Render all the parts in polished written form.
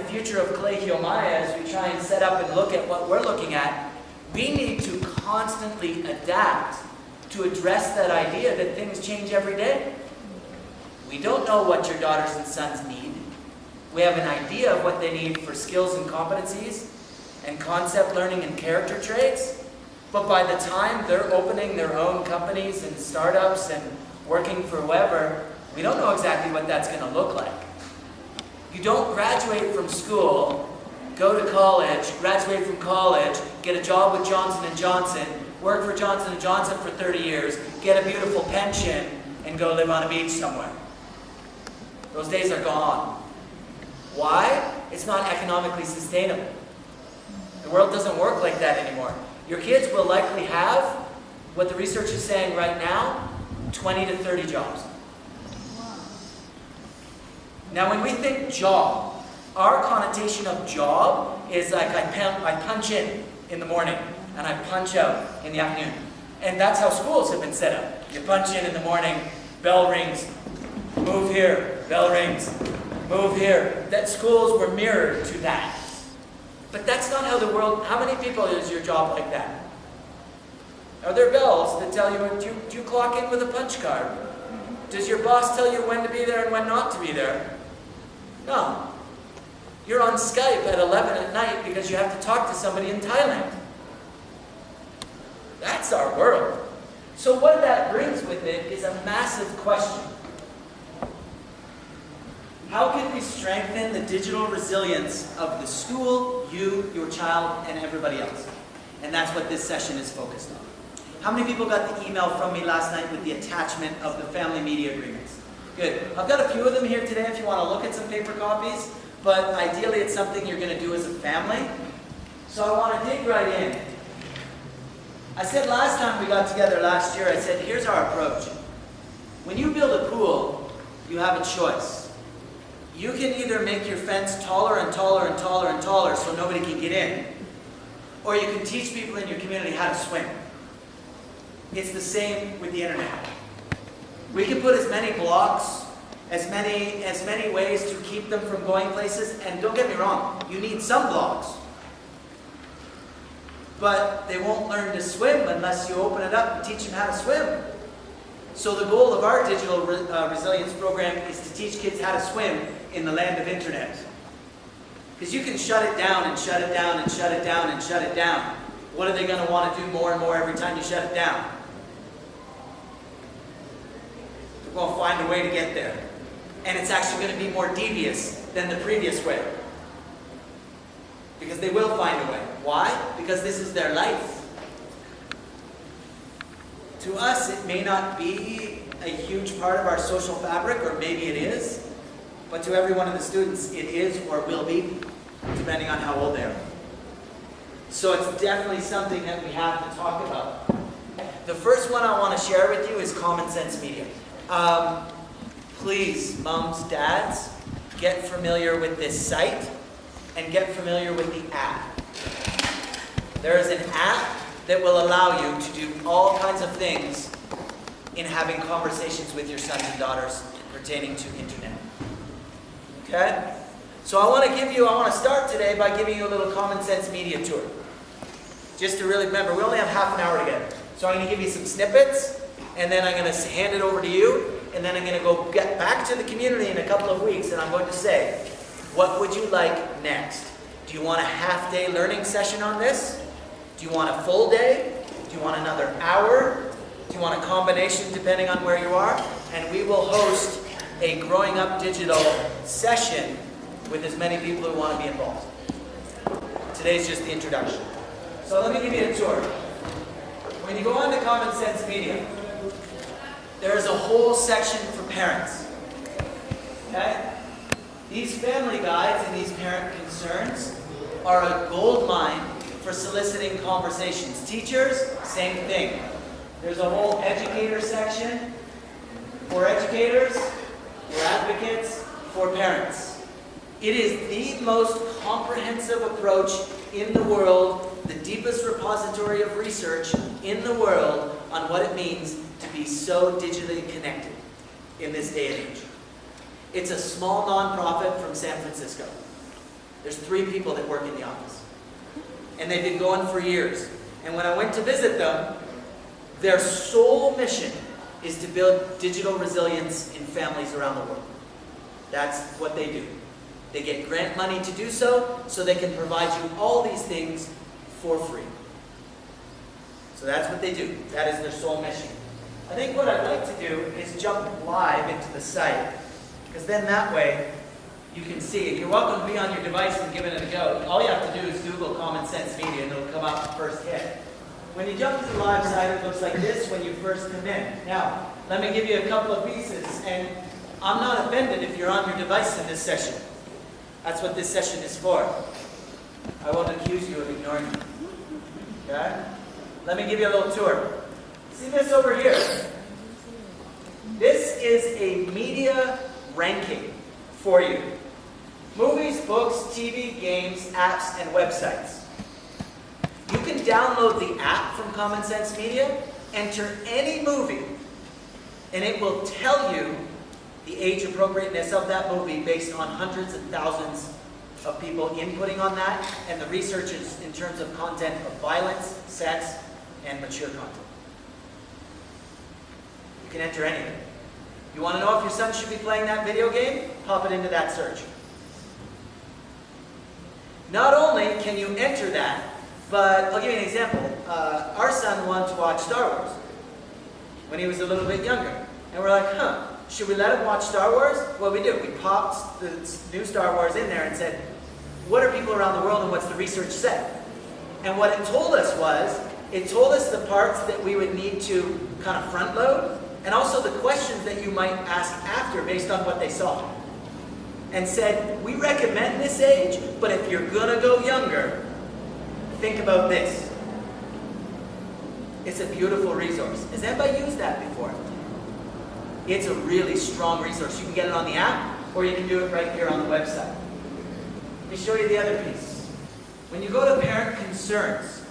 future of Colegio-Maya, as we try and set up and look at what we're looking at, we need to constantly adapt to address that idea that things change every day. We don't know what your daughters and sons need. We have an idea of what they need for skills and competencies and concept learning and character traits. But by the time they're opening their own companies and startups and working for whoever, we don't know exactly what that's going to look like. You don't graduate from school, go to college, graduate from college, get a job with Johnston & Johnston, work for Johnston & Johnston for 30 years, get a beautiful pension, and go live on a beach somewhere. Those days are gone. Why? It's not economically sustainable. The world doesn't work like that anymore. Your kids will likely have, what the research is saying right now, 20 to 30 jobs. Now when we think job, our connotation of job is like I punch in the morning and I punch out in the afternoon. And that's how schools have been set up. You punch in the morning, bell rings, move here, bell rings, move here. That schools were mirrored to that. But that's not how the world, how many people is your job like that? Are there bells that tell you, do you clock in with a punch card? Does your boss tell you when to be there and when not to be there? No. You're on Skype at 11 at night because you have to talk to somebody in Thailand. That's our world. So what that brings with it is a massive question. How can we strengthen the digital resilience of the school, you, your child, and everybody else? And that's what this session is focused on. How many people got the email from me last night with the attachment of the family media agreements? Good. I've got a few of them here today if you want to look at some paper copies, but ideally it's something you're going to do as a family. So I want to dig right in. I said last time we got together last year, I said, here's our approach. When you build a pool, you have a choice. You can either make your fence taller and taller and taller and taller so nobody can get in, or you can teach people in your community how to swim. It's the same with the internet. We can put as many blocks, as many ways to keep them from going places, and don't get me wrong, you need some blocks. But they won't learn to swim unless you open it up and teach them how to swim. So the goal of our digital resilience program is to teach kids how to swim in the land of internet. Because you can shut it down and shut it down and shut it down and shut it down. What are they going to want to do more and more every time you shut it down? They're going to find a way to get there. And it's actually going to be more devious than the previous way. Because they will find a way. Why? Because this is their life. To us, it may not be a huge part of our social fabric, or maybe it is, but to every one of the students, it is or will be, depending on how old they are. So it's definitely something that we have to talk about. The first one I want to share with you is Common Sense Media. Please, moms, dads, get familiar with this site and get familiar with the app. There is an app that will allow you to do all kinds of things in having conversations with your sons and daughters pertaining to internet. Okay? So I want to start today by giving you a little Common Sense Media tour. Just to really remember, we only have half an hour together. So I'm going to give you some snippets, and then I'm going to hand it over to you, and then I'm going to go get back to the community in a couple of weeks, and I'm going to say, what would you like next? Do you want a half-day learning session on this? Do you want a full day? Do you want another hour? Do you want a combination depending on where you are? And we will host a Growing Up Digital session with as many people who want to be involved. Today's just the introduction. So let me give you a tour. When you go on to Common Sense Media, there is a whole section for parents. Okay? These family guides and these parent concerns are a gold mine for soliciting conversations. Teachers, same thing. There's a whole educator section for educators, for advocates, for parents. It is the most comprehensive approach in the world, the deepest repository of research in the world on what it means to be so digitally connected in this day and age. It's a small nonprofit from San Francisco. There's 3 people that work in the office. And they've been going for years. And when I went to visit them, their sole mission is to build digital resilience in families around the world. That's what they do. They get grant money to do so they can provide you all these things for free. So that's what they do. That is their sole mission. I think what I'd like to do is jump live into the site, because then that way you can see it. You're welcome to be on your device and giving it a go. All you have to do is Google Common Sense Media and it'll come up first hit. When you jump to the live site, it looks like this when you first come in. Now, let me give you a couple of pieces, and I'm not offended if you're on your device in this session. That's what this session is for. I won't accuse you of ignoring me. Okay? Let me give you a little tour. See this over here? This is a media ranking for you. Movies, books, TV, games, apps, and websites. You can download the app from Common Sense Media, enter any movie, and it will tell you the age appropriateness of that movie based on hundreds and thousands of people inputting on that, and the research is in terms of content of violence, sex, and mature content. You can enter anything. You want to know if your son should be playing that video game? Pop it into that search. Not only can you enter that, but I'll give you an example. Our son wanted to watch Star Wars when he was a little bit younger. And we're like, should we let him watch Star Wars? Well, we do. We popped the new Star Wars in there and said, what are people around the world and what's the research say? And what it told us was, it told us the parts that we would need to kind of front load, and also the questions that you might ask after based on what they saw. And said, we recommend this age, but if you're gonna go younger, think about this. It's a beautiful resource. Has anybody used that before? It's a really strong resource. You can get it on the app, or you can do it right here on the website. Let me show you the other piece. When you go to parent concerns,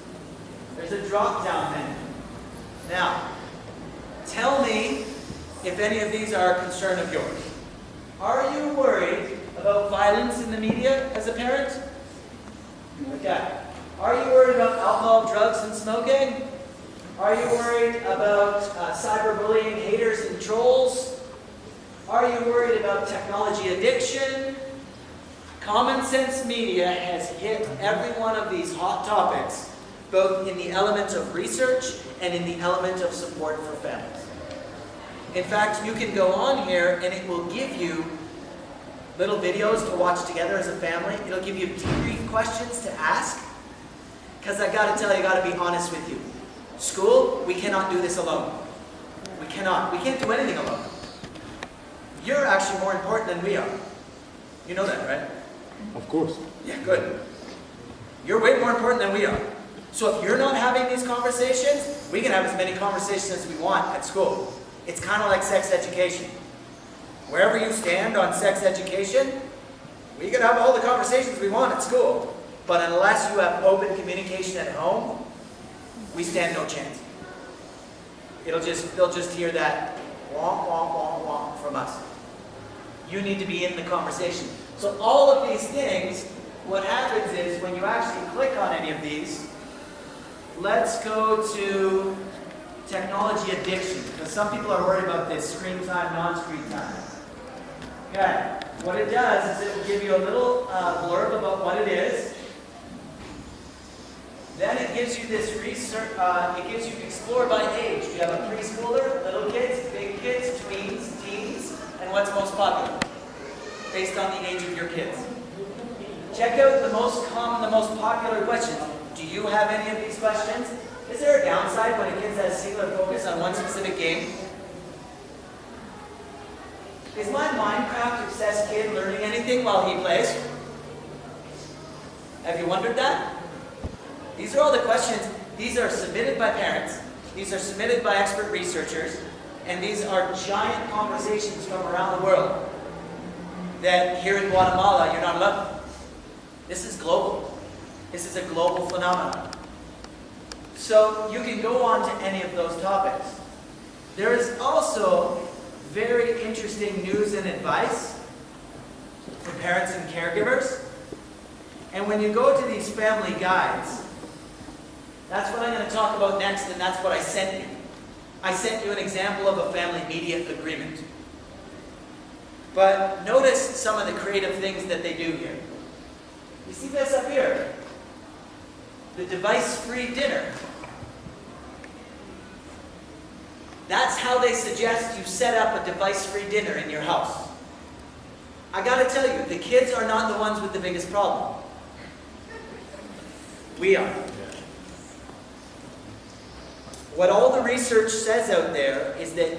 there's a drop-down menu. Now, tell me if any of these are a concern of yours. Are you worried about violence in the media as a parent? Okay. Are you worried about alcohol, drugs, and smoking? Are you worried about cyberbullying, haters, and trolls? Are you worried about technology addiction? Common Sense Media has hit every one of these hot topics, both in the element of research and in the element of support for families. In fact, you can go on here and it will give you little videos to watch together as a family. It'll give you debrief questions to ask. Because I got to tell you, I got to be honest with you. School, we cannot do this alone. We cannot. We can't do anything alone. You're actually more important than we are. You know that, right? Of course. Yeah, good. You're way more important than we are. So if you're not having these conversations, we can have as many conversations as we want at school. It's kind of like sex education. Wherever you stand on sex education, we can have all the conversations we want at school. But unless you have open communication at home, we stand no chance. They'll just hear that womp, womp, womp, womp from us. You need to be in the conversation. So all of these things, what happens is when you actually click on any of these, let's go to technology addiction, because some people are worried about this screen time, non-screen time. Okay, what it does is it will give you a little blurb about what it is. Then it gives you this research, it gives you explore by age. Do you have a preschooler, little kids, big kids, tweens, teens, and what's most popular? Based on the age of your kids. Check out the most common, the most popular questions. Do you have any of these questions? Is there a downside when a kid has singular focus on one specific game? Is my Minecraft-obsessed kid learning anything while he plays? Have you wondered that? These are all the questions. These are submitted by parents. These are submitted by expert researchers. And these are giant conversations from around the world that here in Guatemala, you're not allowed. This is global. This is a global phenomenon. So you can go on to any of those topics. There is also very interesting news and advice for parents and caregivers. And when you go to these family guides, that's what I'm going to talk about next, and that's what I sent you. I sent you an example of a family media agreement. But notice some of the creative things that they do here. You see this up here? The device-free dinner. That's how they suggest you set up a device-free dinner in your house. I gotta tell you, the kids are not the ones with the biggest problem. We are. What all the research says out there is that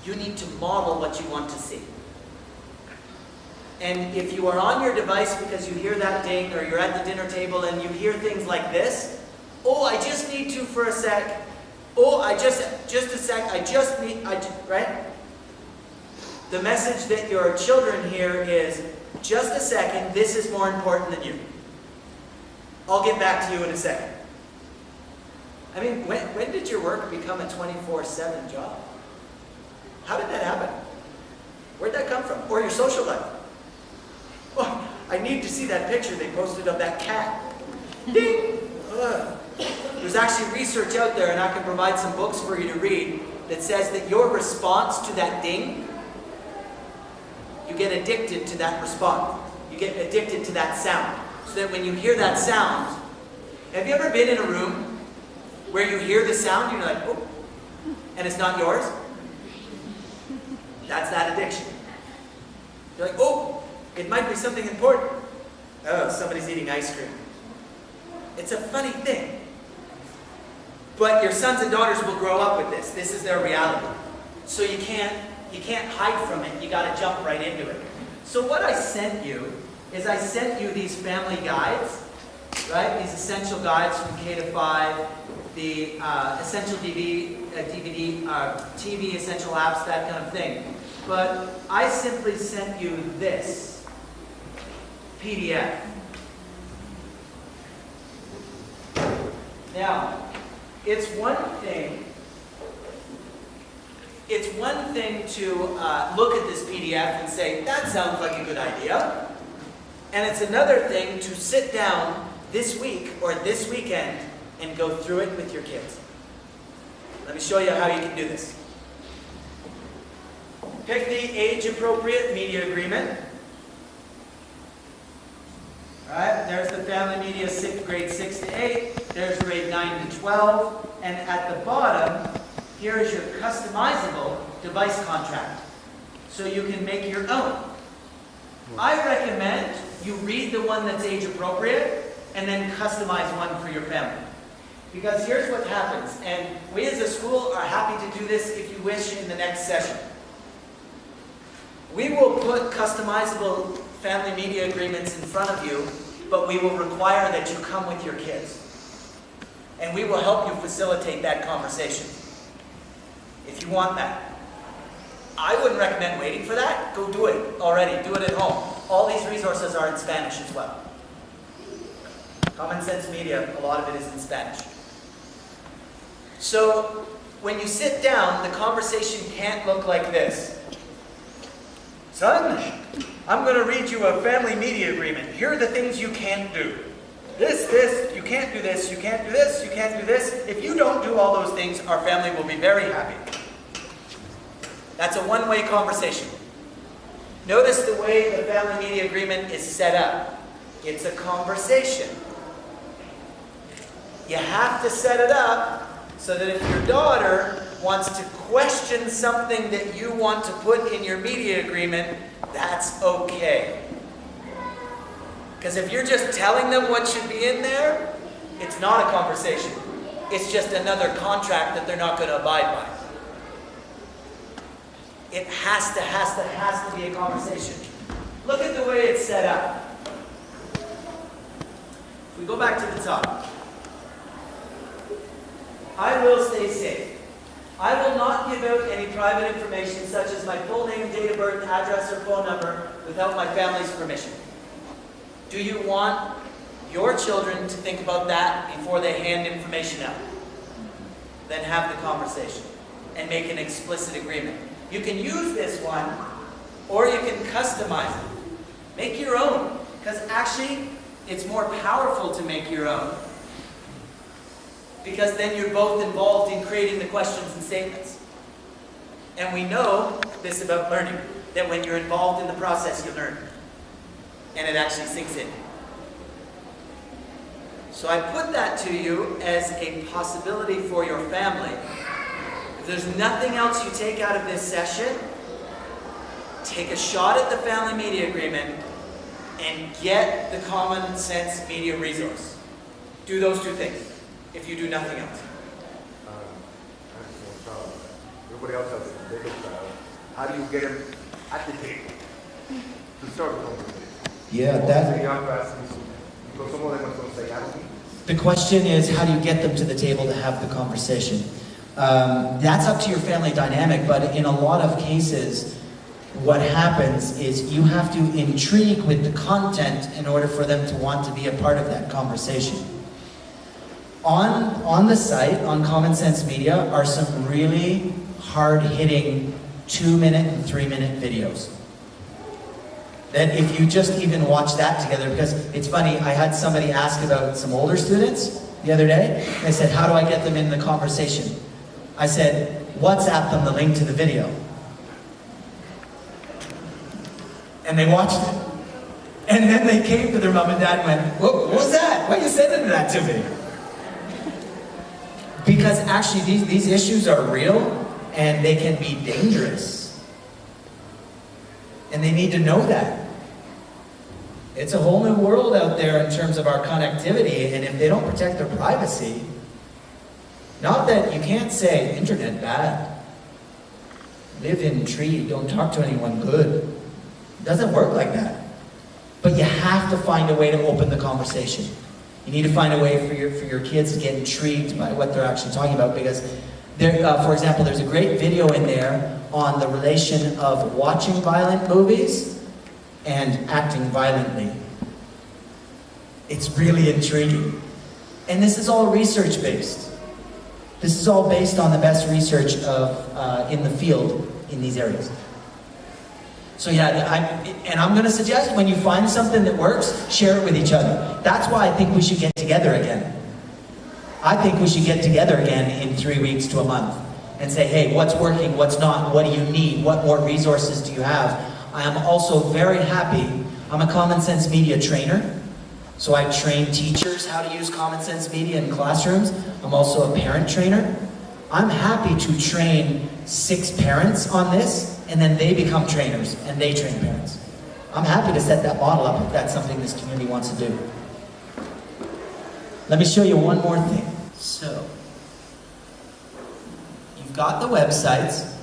you need to model what you want to see. And if you are on your device because you hear that ding, or you're at the dinner table and you hear things like this, oh, I just need to for a sec. Oh, just a sec, right? The message that your children hear is, just a second, this is more important than you. I'll get back to you in a second. I mean, when did your work become a 24/7 job? How did that happen? Where'd that come from? Or your social life? Oh, I need to see that picture they posted of that cat. Ding! There's actually research out there, and I can provide some books for you to read, that says that your response to that ding, you get addicted to that response. You get addicted to that sound. So that when you hear that sound, have you ever been in a room where you hear the sound, and you're like, oh, and it's not yours? That's that addiction. You're like, oh, it might be something important. Oh, somebody's eating ice cream. It's a funny thing. But your sons and daughters will grow up with this. This is their reality. So you can't hide from it. You got to jump right into it. So what I sent you is I sent you these family guides, right? These essential guides from K to 5, the essential DVD, TV essential apps, that kind of thing. But I simply sent you this PDF. Now, it's one thing to look at this PDF and say, that sounds like a good idea. And it's another thing to sit down this week or this weekend and go through it with your kids. Let me show you how you can do this. Pick the age-appropriate media agreement. Alright, there's the family media grade 6 to 8. There's grade 9 to 12. And at the bottom, here is your customizable device contract. So you can make your own. I recommend you read the one that's age-appropriate and then customize one for your family. Because here's what happens, and we as a school are happy to do this if you wish in the next session. We will put customizable family media agreements in front of you, but we will require that you come with your kids. And we will help you facilitate that conversation, if you want that. I wouldn't recommend waiting for that. Go do it already. Do it at home. All these resources are in Spanish as well. Common Sense Media, a lot of it is in Spanish. So, when you sit down, the conversation can't look like this. Son, I'm going to read you a family media agreement. Here are the things you can't do. This, you can't do this, you can't do this, you can't do this. If you don't do all those things, our family will be very happy. That's a one-way conversation. Notice the way the family media agreement is set up. It's a conversation. You have to set it up so that if your daughter wants to question something that you want to put in your media agreement, that's okay. Because if you're just telling them what should be in there, it's not a conversation. It's just another contract that they're not going to abide by. It has to be a conversation. Look at the way it's set up. If we go back to the top. I will stay safe. I will not give out any private information such as my full name, date of birth, address, or phone number without my family's permission. Do you want your children to think about that before they hand information out? Then have the conversation and make an explicit agreement. You can use this one, or you can customize it. Make your own. Because actually, it's more powerful to make your own. Because then you're both involved in creating the questions and statements. And we know this about learning, that when you're involved in the process, you learn. And it actually sinks in. So I put that to you as a possibility for your family. If there's nothing else you take out of this session, take a shot at the Family Media Agreement and get the Common Sense Media Resource. Do those two things, if you do nothing else. Everybody else has a bigger child. How do you get him at the table to start the conversation? Yeah, that. The question is, how do you get them to the table to have the conversation? That's up to your family dynamic, but in a lot of cases, what happens is you have to intrigue with the content in order for them to want to be a part of that conversation. On the site, on Common Sense Media, are some really hard-hitting 2-minute and 3-minute videos. That if you just even watch that together, because it's funny, I had somebody ask about some older students the other day. They said, how do I get them in the conversation? I said, WhatsApp them the link to the video. And they watched it. And then they came to their mom and dad and went, what was that? Why are you sending that to me? Because actually these issues are real and they can be dangerous. And they need to know that. It's a whole new world out there in terms of our connectivity, and if they don't protect their privacy, not that you can't say, internet bad, live in tree, don't talk to anyone good. It doesn't work like that. But you have to find a way to open the conversation. You need to find a way for your kids to get intrigued by what they're actually talking about, because there, for example, there's a great video in there on the relation of watching violent movies and acting violently. It's really intriguing. And this is all research-based. This is all based on the best research of in the field in these areas. So yeah, I'm going to suggest when you find something that works, share it with each other. That's why I think we should get together again. I think we should get together again in 3 weeks to a month and say, hey, what's working, what's not, what do you need, what more resources do you have? I am also very happy, I'm a Common Sense Media trainer, so I train teachers how to use Common Sense Media in classrooms. I'm also a parent trainer. I'm happy to train 6 parents on this, and then they become trainers, and they train parents. I'm happy to set that model up if that's something this community wants to do. Let me show you one more thing. So, you've got the websites,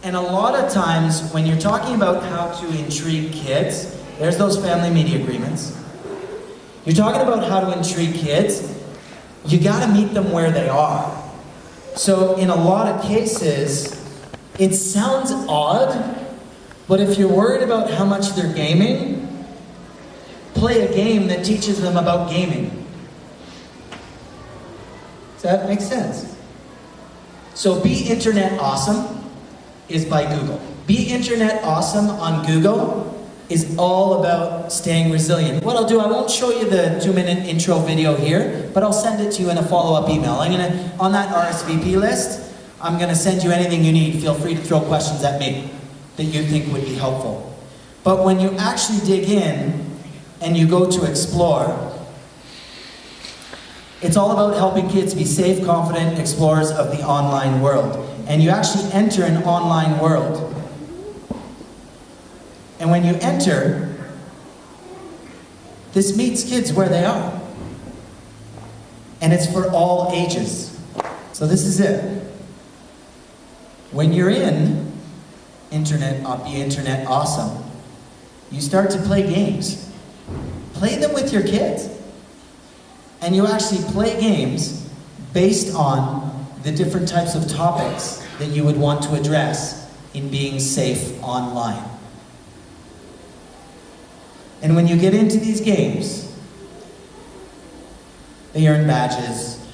and a lot of times when you're talking about how to intrigue kids, there's those family media agreements. You're talking about how to intrigue kids, you gotta meet them where they are. So in a lot of cases, it sounds odd, but if you're worried about how much they're gaming, play a game that teaches them about gaming. Does that make sense? So Be Internet Awesome is by Google. Be Internet Awesome on Google is all about staying resilient. What I'll do, I won't show you the 2-minute intro video here, but I'll send it to you in a follow-up email. On that RSVP list, I'm gonna send you anything you need. Feel free to throw questions at me that you think would be helpful. But when you actually dig in and you go to explore, it's all about helping kids be safe, confident explorers of the online world. And you actually enter an online world. And when you enter, this meets kids where they are. And it's for all ages. So this is it. When you're in Be Internet Awesome, you start to play games. Play them with your kids. And you actually play games based on the different types of topics that you would want to address in being safe online. And when you get into these games, they earn badges,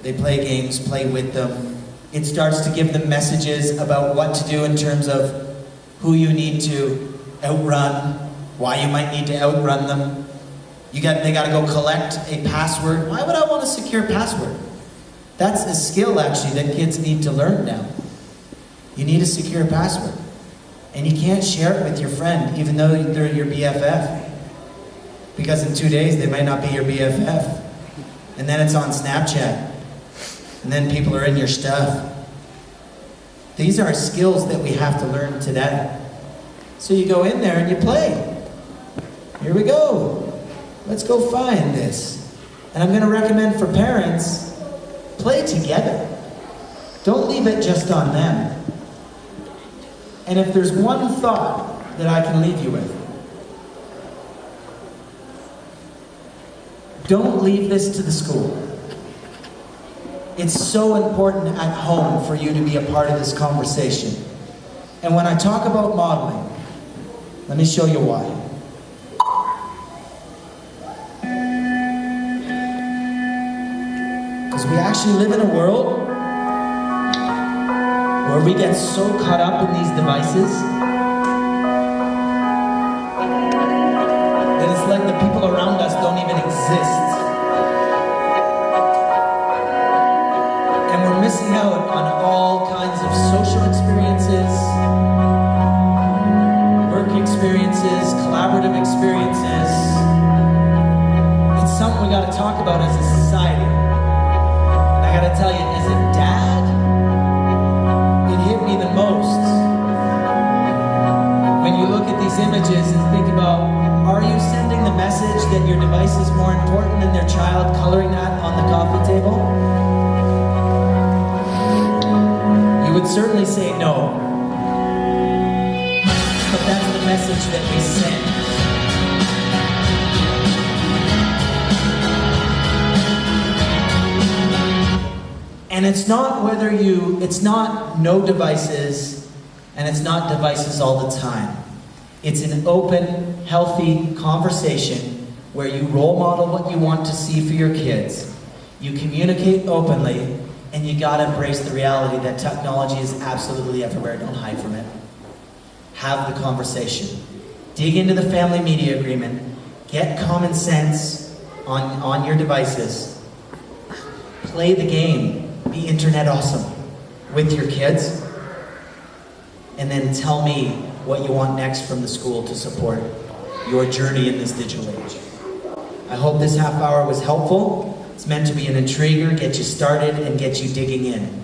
they play games, play with them. It starts to give them messages about what to do in terms of who you need to outrun, why you might need to outrun them, They got to go collect a password. Why would I want a secure password? That's a skill, actually, that kids need to learn now. You need a secure password. And you can't share it with your friend, even though they're your BFF. Because in 2 days, they might not be your BFF. And then it's on Snapchat. And then people are in your stuff. These are skills that we have to learn today. So you go in there and you play. Here we go. Let's go find this. And I'm going to recommend for parents, play together. Don't leave it just on them. And if there's one thought that I can leave you with, don't leave this to the school. It's so important at home for you to be a part of this conversation. And when I talk about modeling, let me show you why. Because we actually live in a world where we get so caught up in these devices that it's like the people around us don't even exist. And we're missing out on all kinds of social experiences, work experiences, collaborative experiences. It's something we got to talk about as a society. And I got to tell you, as a dad, it hit me the most when you look at these images and think about, are you sending the message that your device is more important than their child coloring that on the coffee table? You would certainly say no. But that's the message that we send. And it's not no devices, and it's not devices all the time. It's an open, healthy conversation where you role model what you want to see for your kids. You communicate openly, and you gotta embrace the reality that technology is absolutely everywhere. Don't hide from it. Have the conversation. Dig into the family media agreement. Get common sense on your devices. Play the game. Be internet awesome with your kids. And then tell me what you want next from the school to support your journey in this digital age. I hope this half hour was helpful. It's meant to be an intriguer, get you started, and get you digging in.